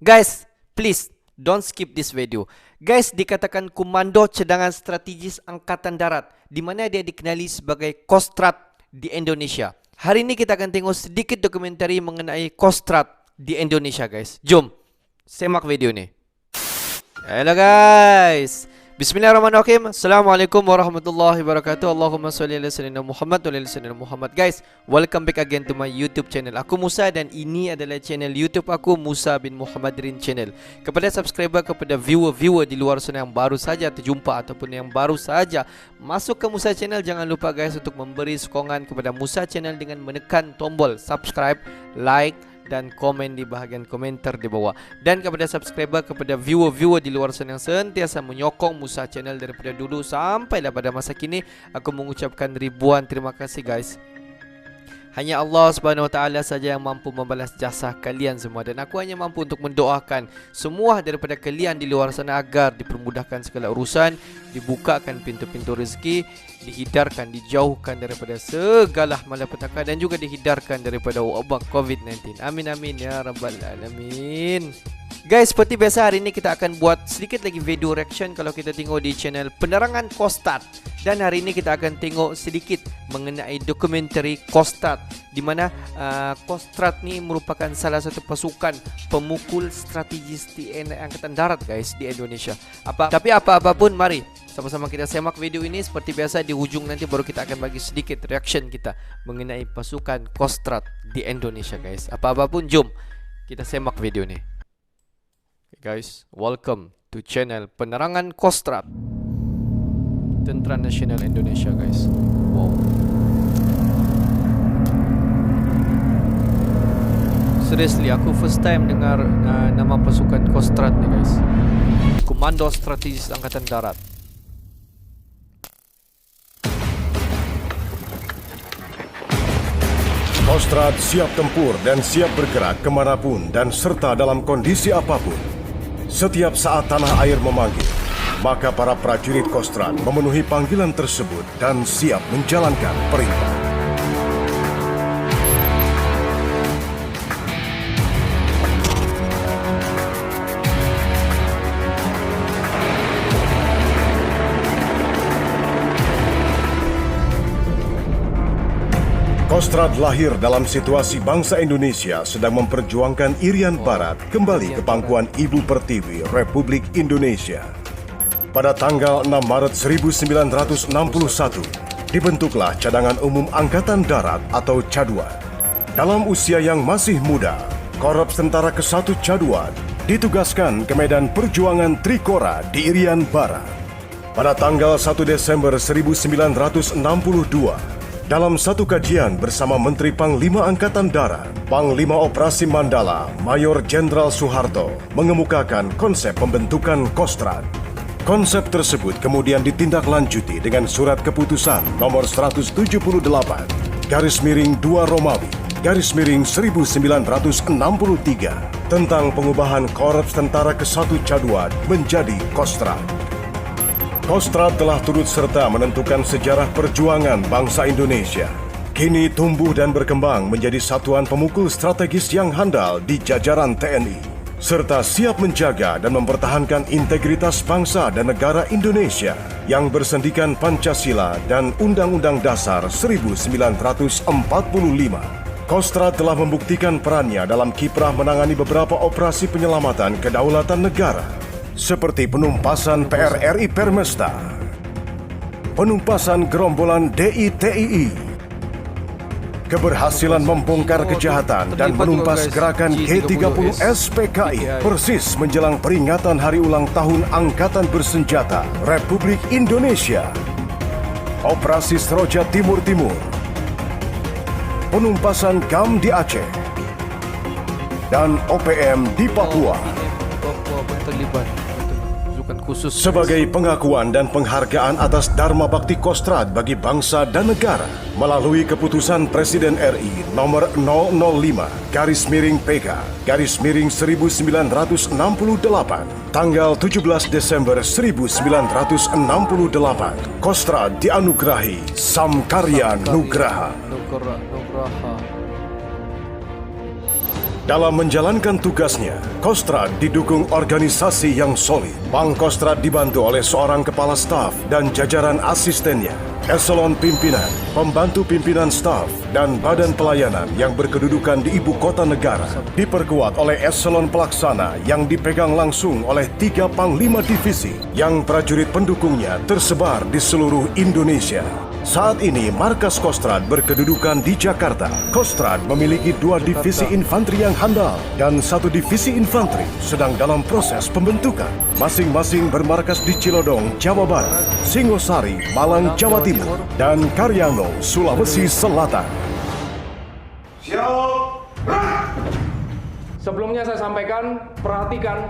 Guys, please don't skip this video. Guys, dikatakan Komando Cadangan Strategis Angkatan Darat, di mana dia dikenali sebagai Kostrad di Indonesia. Hari ini kita akan tengok sedikit dokumentari mengenai Kostrad di Indonesia, guys. Jom semak video ni. Hello guys, Bismillahirrahmanirrahim. Assalamualaikum warahmatullahi wabarakatuh. Allahumma salli ala sayyidina Muhammad wa ala sayyidina Muhammad. Guys, welcome back again to my YouTube channel. Aku Musa dan ini adalah channel YouTube aku, Musa bin Muhammadrin Channel. Kepada subscriber, kepada viewer-viewer di luar sana yang baru saja terjumpa ataupun yang baru saja masuk ke Musa Channel, jangan lupa guys untuk memberi sokongan kepada Musa Channel dengan menekan tombol subscribe, like dan komen di bahagian komentar di bawah. Dan kepada subscriber, kepada viewer-viewer di luar sana yang sentiasa menyokong Musa Channel daripada dulu sampailah pada masa kini, aku mengucapkan ribuan terima kasih guys. Hanya Allah Subhanahu Wa Taala saja yang mampu membalas jasa kalian semua, dan aku hanya mampu untuk mendoakan semua daripada kalian di luar sana agar dipermudahkan segala urusan, dibukakan pintu-pintu rezeki, dihidarkan, dijauhkan daripada segala malapetaka dan juga dihidarkan daripada wabak COVID-19. Amin amin ya rabbal alamin. Guys, seperti biasa hari ini kita akan buat sedikit lagi video reaction kalau kita tengok di channel Penerangan Kostrad. Dan hari ini kita akan tengok sedikit mengenai dokumentari Kostrad, di mana Kostrad ni merupakan salah satu pasukan pemukul strategis TNI Angkatan Darat guys di Indonesia. Tapi apa-apapun, mari sama-sama kita semak video ini. Seperti biasa di ujung nanti baru kita akan bagi sedikit reaction kita mengenai pasukan Kostrad di Indonesia guys. Apa-apapun, jom kita semak video ini. Guys, welcome to channel Penerangan Kostrad, Tentera Nasional Indonesia guys. Wow. Seriously, aku first time dengar nama pasukan Kostrad ni guys. Komando Strategis Angkatan Darat. Kostrad siap tempur dan siap bergerak kemanapun dan serta dalam kondisi apapun. Setiap saat tanah air memanggil, maka para prajurit Kostrad memenuhi panggilan tersebut dan siap menjalankan perintah. Kostrad lahir dalam situasi bangsa Indonesia sedang memperjuangkan Irian Barat kembali ke pangkuan Ibu Pertiwi Republik Indonesia. Pada tanggal 6 Maret 1961, dibentuklah Cadangan Umum Angkatan Darat atau Caduan. Dalam usia yang masih muda, Korps Tentara ke-1 Caduan ditugaskan ke medan perjuangan Trikora di Irian Barat. Pada tanggal 1 Desember 1962, dalam satu kajian bersama Menteri Panglima Angkatan Darat, Panglima Operasi Mandala, Mayor Jenderal Soeharto, mengemukakan konsep pembentukan Kostrad. Konsep tersebut kemudian ditindaklanjuti dengan Surat Keputusan Nomor 178, garis miring 2 Romawi, garis miring 1963, tentang pengubahan Korps Tentara ke-1 Caduan menjadi Kostrad. Kostrad telah turut serta menentukan sejarah perjuangan bangsa Indonesia. Kini tumbuh dan berkembang menjadi satuan pemukul strategis yang handal di jajaran TNI, serta siap menjaga dan mempertahankan integritas bangsa dan negara Indonesia yang bersendikan Pancasila dan Undang-Undang Dasar 1945. Kostrad telah membuktikan perannya dalam kiprah menangani beberapa operasi penyelamatan kedaulatan negara, seperti penumpasan PRRI Permesta, penumpasan gerombolan DITII, keberhasilan membongkar kejahatan dan menumpas gerakan G30 SPKI persis menjelang peringatan hari ulang tahun Angkatan Bersenjata Republik Indonesia, Operasi Seroja Timur-Timur, penumpasan GAM di Aceh, dan OPM di Papua. Sebagai pengakuan dan penghargaan atas Dharma Bakti Kostrad bagi bangsa dan negara, melalui keputusan Presiden RI nomor 005 garis miring PK garis miring 1968 tanggal 17 Desember 1968, Kostrad dianugerahi Samkarya Nugraha. Dalam menjalankan tugasnya, Kostrad didukung organisasi yang solid. Pangkostrat dibantu oleh seorang kepala staf dan jajaran asistennya, eselon pimpinan, pembantu pimpinan staf, dan badan pelayanan yang berkedudukan di ibu kota negara. Diperkuat oleh eselon pelaksana yang dipegang langsung oleh 3 panglima divisi yang prajurit pendukungnya tersebar di seluruh Indonesia. Saat ini, markas Kostrad berkedudukan di Jakarta. Kostrad memiliki 2 divisi infanteri yang handal dan 1 divisi infanteri sedang dalam proses pembentukan. Masing-masing bermarkas di Cilodong, Jawa Barat, Singosari, Malang, Jawa Timur, dan Karyango, Sulawesi Selatan. Sebelumnya saya sampaikan, perhatikan,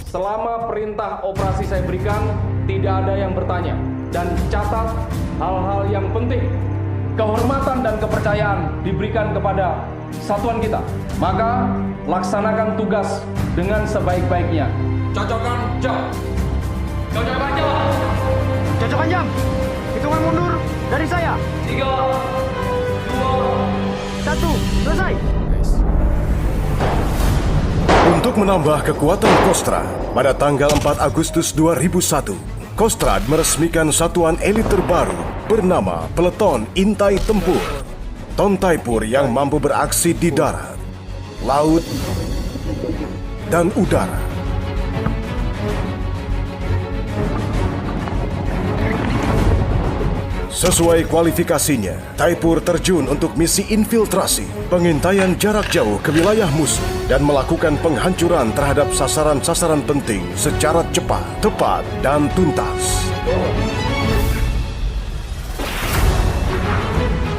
selama perintah operasi saya berikan, tidak ada yang bertanya. Dan catat hal-hal yang penting, kehormatan dan kepercayaan diberikan kepada satuan kita. Maka laksanakan tugas dengan sebaik-baiknya. Cocokkan jam. Cocokkan jam. Cocokkan jam. Hitungan mundur dari saya. 3, 2, 1, selesai. Untuk menambah kekuatan Kostrad, pada tanggal 4 Agustus 2001, Kostrad meresmikan satuan elit terbaru bernama Peleton Intai Tempur. Tontaipur yang mampu beraksi di darat, laut, dan udara. Sesuai kualifikasinya, Taipur terjun untuk misi infiltrasi, pengintaian jarak jauh ke wilayah musuh, dan melakukan penghancuran terhadap sasaran-sasaran penting secara cepat, tepat, dan tuntas.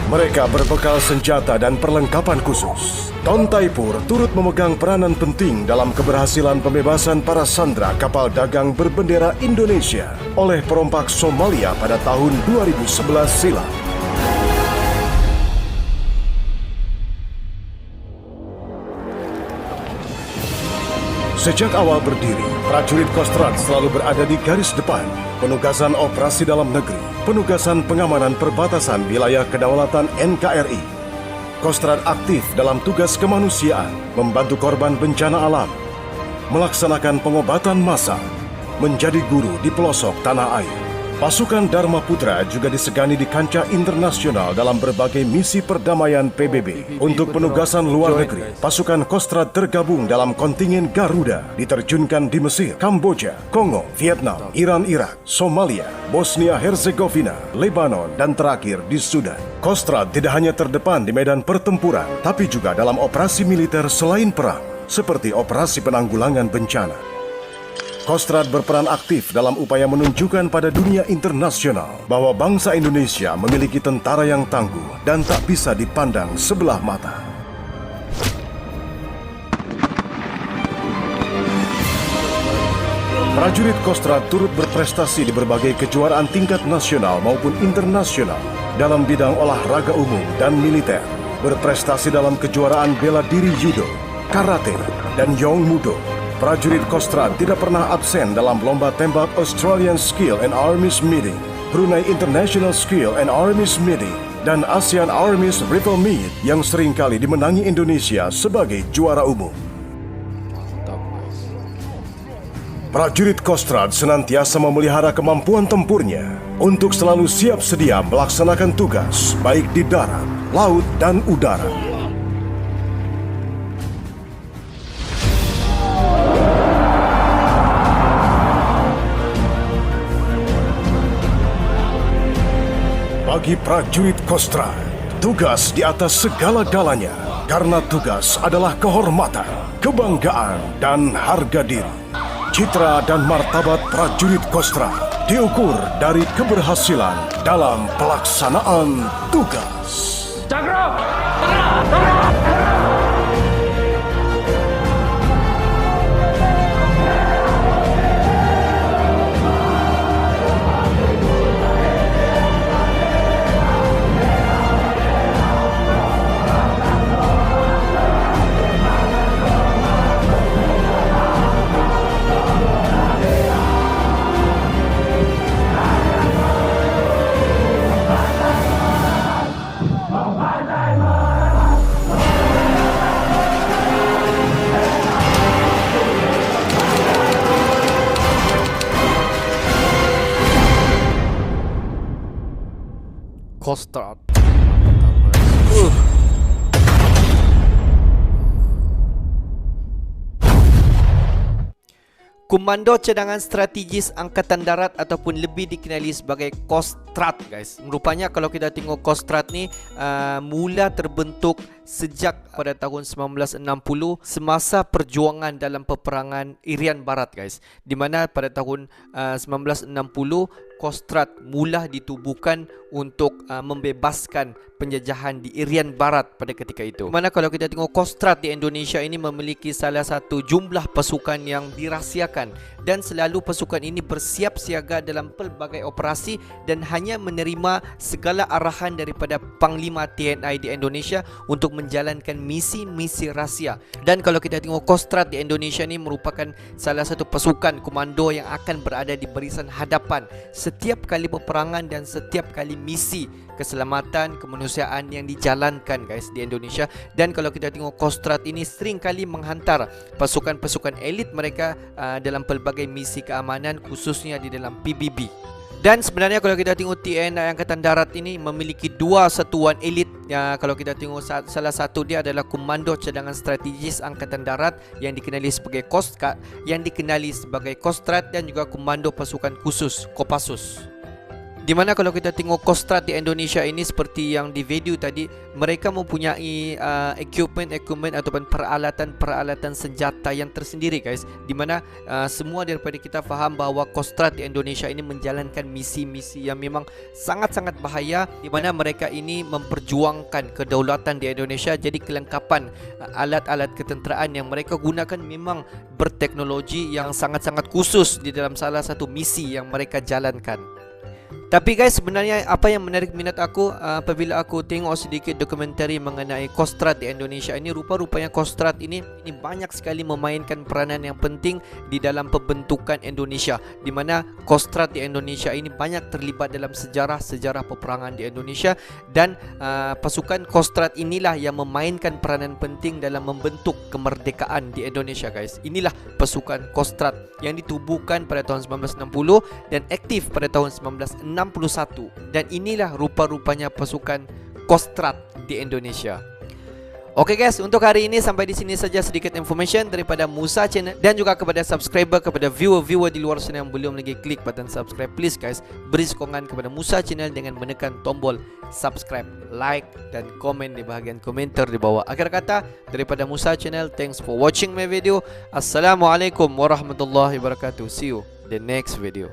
Mereka berbekal senjata dan perlengkapan khusus. Tontaipur turut memegang peranan penting dalam keberhasilan pembebasan para sandera kapal dagang berbendera Indonesia oleh perompak Somalia pada tahun 2011 silam. Sejak awal berdiri, prajurit Kostrad selalu berada di garis depan. Penugasan operasi dalam negeri, penugasan pengamanan perbatasan wilayah kedaulatan NKRI. Kostrad aktif dalam tugas kemanusiaan, membantu korban bencana alam, melaksanakan pengobatan massal, menjadi guru di pelosok tanah air. Pasukan Dharma Putra juga disegani di kancah internasional dalam berbagai misi perdamaian PBB. Untuk penugasan luar negeri, pasukan Kostrad tergabung dalam kontingen Garuda, diterjunkan di Mesir, Kamboja, Kongo, Vietnam, Iran, Irak, Somalia, Bosnia Herzegovina, Lebanon, dan terakhir di Sudan. Kostrad tidak hanya terdepan di medan pertempuran, tapi juga dalam operasi militer selain perang, seperti operasi penanggulangan bencana. Kostrad berperan aktif dalam upaya menunjukkan pada dunia internasional bahwa bangsa Indonesia memiliki tentara yang tangguh dan tak bisa dipandang sebelah mata. Prajurit Kostrad turut berprestasi di berbagai kejuaraan tingkat nasional maupun internasional dalam bidang olahraga umum dan militer, berprestasi dalam kejuaraan bela diri judo, karate, dan Yong Mudo. Prajurit Kostrad tidak pernah absen dalam lomba tembak Australian Skill and Armies Meeting, Brunei International Skill and Armies Meeting, dan ASEAN Armies Rifle Meet yang seringkali dimenangi Indonesia sebagai juara umum. Prajurit Kostrad senantiasa memelihara kemampuan tempurnya untuk selalu siap sedia melaksanakan tugas baik di darat, laut, dan udara. Bagi prajurit Kostrad, tugas di atas segala-galanya karena tugas adalah kehormatan, kebanggaan, dan harga diri. Citra dan martabat prajurit Kostrad diukur dari keberhasilan dalam pelaksanaan tugas. Cakra! Kostrad. Komando Cadangan Strategis Angkatan Darat ataupun lebih dikenali sebagai Kostrad, guys. Rupanya kalau kita tengok Kostrad ni mula terbentuk sejak pada tahun 1960 semasa perjuangan dalam peperangan Irian Barat, guys. Di mana pada tahun 1960 Kostrad mula ditubuhkan untuk membebaskan penjajahan di Irian Barat pada ketika itu. Di mana kalau kita tengok Kostrad di Indonesia ini memiliki salah satu jumlah pasukan yang dirahsiakan dan selalu pasukan ini bersiap siaga dalam pelbagai operasi dan hanya menerima segala arahan daripada Panglima TNI di Indonesia untuk menjalankan misi-misi rahsia. Dan kalau kita tengok Kostrad di Indonesia ini merupakan salah satu pasukan komando yang akan berada di barisan hadapan setiap kali peperangan dan setiap kali misi keselamatan kemanusiaan yang dijalankan, guys, di Indonesia. Dan kalau kita tengok Kostrad ini sering kali menghantar pasukan-pasukan elit mereka dalam pelbagai misi keamanan, khususnya di dalam PBB. Dan sebenarnya kalau kita tengok TNI Angkatan Darat ini memiliki dua satuan elit. Kalau kita tengok salah satu dia adalah Komando Cadangan Strategis Angkatan Darat yang dikenali sebagai Kostrad dan juga Komando Pasukan Khusus Kopassus. Di mana kalau kita tengok Kostrad di Indonesia ini seperti yang di video tadi, mereka mempunyai equipment ataupun peralatan senjata yang tersendiri, guys. Di mana semua daripada kita faham bahawa Kostrad di Indonesia ini menjalankan misi-misi yang memang sangat-sangat bahaya, di mana mereka ini memperjuangkan kedaulatan di Indonesia. Jadi kelengkapan alat-alat ketenteraan yang mereka gunakan memang berteknologi yang sangat-sangat khusus di dalam salah satu misi yang mereka jalankan. Tapi guys, sebenarnya apa yang menarik minat aku apabila aku tengok sedikit dokumentari mengenai Kostrad di Indonesia ini, rupa-rupanya Kostrad ini banyak sekali memainkan peranan yang penting di dalam pembentukan Indonesia. Di mana Kostrad di Indonesia ini banyak terlibat dalam sejarah peperangan di Indonesia. Dan pasukan Kostrad inilah yang memainkan peranan penting dalam membentuk kemerdekaan di Indonesia, guys. Inilah pasukan Kostrad yang ditubuhkan pada tahun 1960 dan aktif pada tahun 1961. Dan inilah rupa-rupanya pasukan Kostrad di Indonesia. Oke guys, untuk hari ini sampai di sini saja sedikit information daripada Musa Channel, dan juga kepada subscriber, kepada viewer-viewer di luar sana yang belum lagi klik button subscribe, please guys, beri sokongan kepada Musa Channel dengan menekan tombol subscribe, like dan komen di bahagian komentar di bawah. Akhir kata, daripada Musa Channel, thanks for watching my video. Assalamualaikum warahmatullahi wabarakatuh. See you the next video.